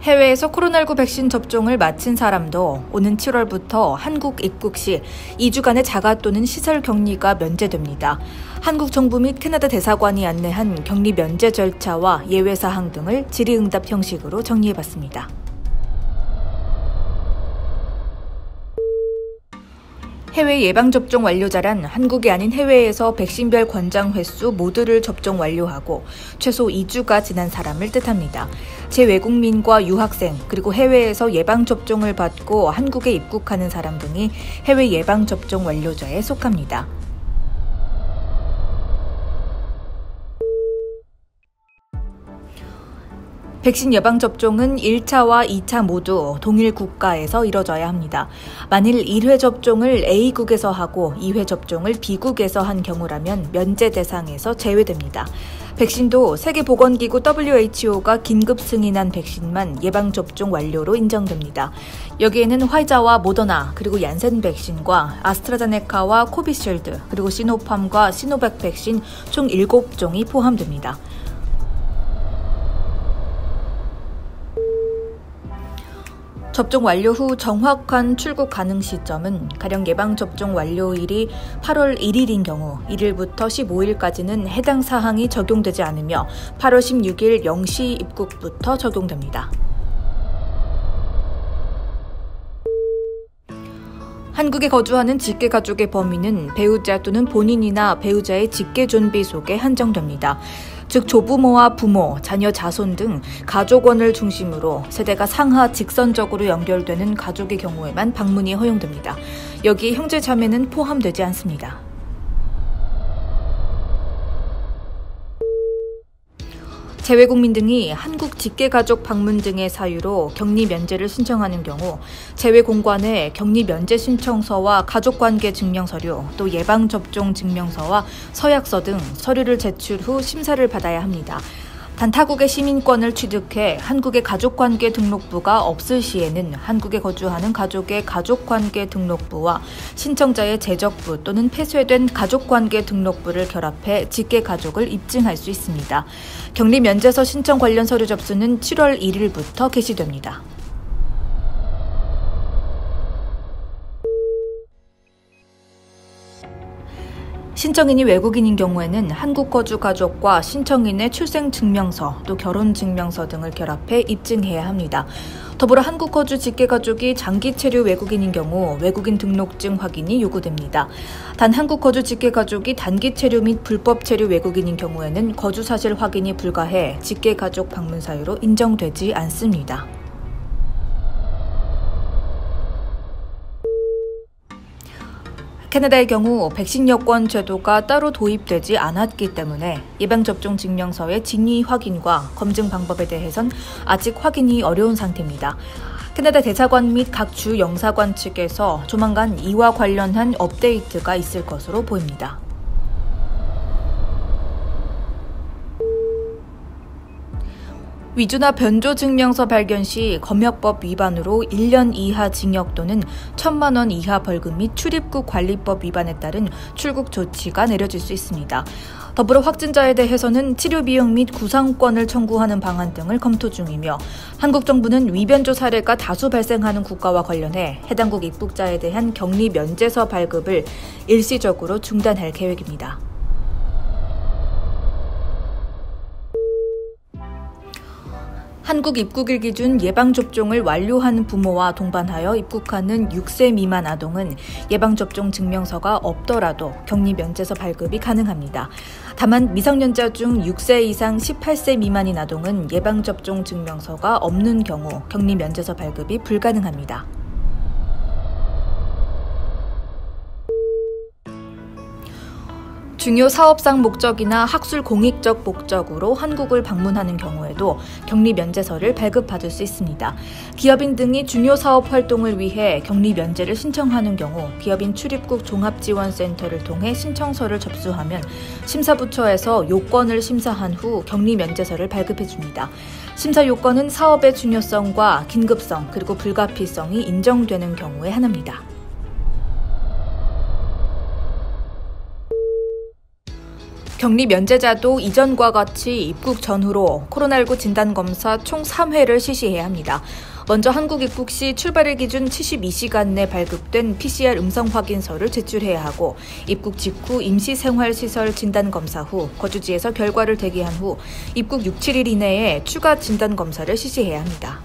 해외에서 코로나19 백신 접종을 마친 사람도 오는 7월부터 한국 입국 시 2주간의 자가 또는 시설 격리가 면제됩니다. 한국 정부 및 캐나다 대사관이 안내한 격리 면제 절차와 예외 사항 등을 질의응답 형식으로 정리해봤습니다. 해외 예방접종 완료자란 한국이 아닌 해외에서 백신별 권장 횟수 모두를 접종 완료하고 최소 2주가 지난 사람을 뜻합니다. 재외국민과 유학생 그리고 해외에서 예방접종을 받고 한국에 입국하는 사람 등이 해외 예방접종 완료자에 속합니다. 백신 예방접종은 1차와 2차 모두 동일 국가에서 이뤄져야 합니다. 만일 1회 접종을 A국에서 하고 2회 접종을 B국에서 한 경우라면 면제 대상에서 제외됩니다. 백신도 세계보건기구 WHO가 긴급 승인한 백신만 예방접종 완료로 인정됩니다. 여기에는 화이자와 모더나 그리고 얀센 백신과 아스트라제네카와 코비실드 그리고 시노팜과 시노백 백신 총 7종이 포함됩니다. 접종 완료 후 정확한 출국 가능 시점은 가령 예방접종 완료일이 8월 1일인 경우 1일부터 15일까지는 해당 사항이 적용되지 않으며 8월 16일 0시 입국부터 적용됩니다. 한국에 거주하는 직계가족의 범위는 배우자 또는 본인이나 배우자의 직계존비 속에 한정됩니다. 즉 조부모와 부모, 자녀, 자손 등 가족원을 중심으로 세대가 상하 직선적으로 연결되는 가족의 경우에만 방문이 허용됩니다. 여기에 형제 자매는 포함되지 않습니다. 재외국민 등이 한국 직계가족 방문 등의 사유로 격리 면제를 신청하는 경우 재외공관에 격리 면제 신청서와 가족관계 증명서류, 또 예방접종 증명서와 서약서 등 서류를 제출 후 심사를 받아야 합니다. 단 타국의 시민권을 취득해 한국의 가족관계 등록부가 없을 시에는 한국에 거주하는 가족의 가족관계 등록부와 신청자의 재적부 또는 폐쇄된 가족관계 등록부를 결합해 직계가족을 입증할 수 있습니다. 격리 면제서 신청 관련 서류 접수는 7월 1일부터 개시됩니다. 신청인이 외국인인 경우에는 한국 거주 가족과 신청인의 출생증명서, 또 결혼증명서 등을 결합해 입증해야 합니다. 더불어 한국 거주 직계가족이 장기 체류 외국인인 경우 외국인 등록증 확인이 요구됩니다. 단 한국 거주 직계가족이 단기 체류 및 불법 체류 외국인인 경우에는 거주 사실 확인이 불가해 직계가족 방문 사유로 인정되지 않습니다. 캐나다의 경우 백신 여권 제도가 따로 도입되지 않았기 때문에 예방접종 증명서의 진위 확인과 검증 방법에 대해선 아직 확인이 어려운 상태입니다. 캐나다 대사관 및 각 주 영사관 측에서 조만간 이와 관련한 업데이트가 있을 것으로 보입니다. 위조나 변조 증명서 발견 시 검역법 위반으로 1년 이하 징역 또는 1,000만 원 이하 벌금 및 출입국 관리법 위반에 따른 출국 조치가 내려질 수 있습니다. 더불어 확진자에 대해서는 치료 비용 및 구상권을 청구하는 방안 등을 검토 중이며 한국 정부는 위변조 사례가 다수 발생하는 국가와 관련해 해당국 입국자에 대한 격리 면제서 발급을 일시적으로 중단할 계획입니다. 한국 입국일 기준 예방접종을 완료한 부모와 동반하여 입국하는 6세 미만 아동은 예방접종 증명서가 없더라도 격리 면제서 발급이 가능합니다. 다만 미성년자 중 6세 이상 18세 미만인 아동은 예방접종 증명서가 없는 경우 격리 면제서 발급이 불가능합니다. 중요 사업상 목적이나 학술 공익적 목적으로 한국을 방문하는 경우에도 격리 면제서를 발급받을 수 있습니다. 기업인 등이 중요 사업 활동을 위해 격리 면제를 신청하는 경우 기업인 출입국 종합지원센터를 통해 신청서를 접수하면 심사부처에서 요건을 심사한 후 격리 면제서를 발급해 줍니다. 심사 요건은 사업의 중요성과 긴급성 그리고 불가피성이 인정되는 경우에 한합니다. 격리 면제자도 이전과 같이 입국 전후로 코로나19 진단검사 총 3회를 실시해야 합니다. 먼저 한국 입국 시 출발일 기준 72시간 내 발급된 PCR 음성 확인서를 제출해야 하고, 입국 직후 임시생활시설 진단검사 후 거주지에서 결과를 대기한 후 입국 6, 7일 이내에 추가 진단검사를 실시해야 합니다.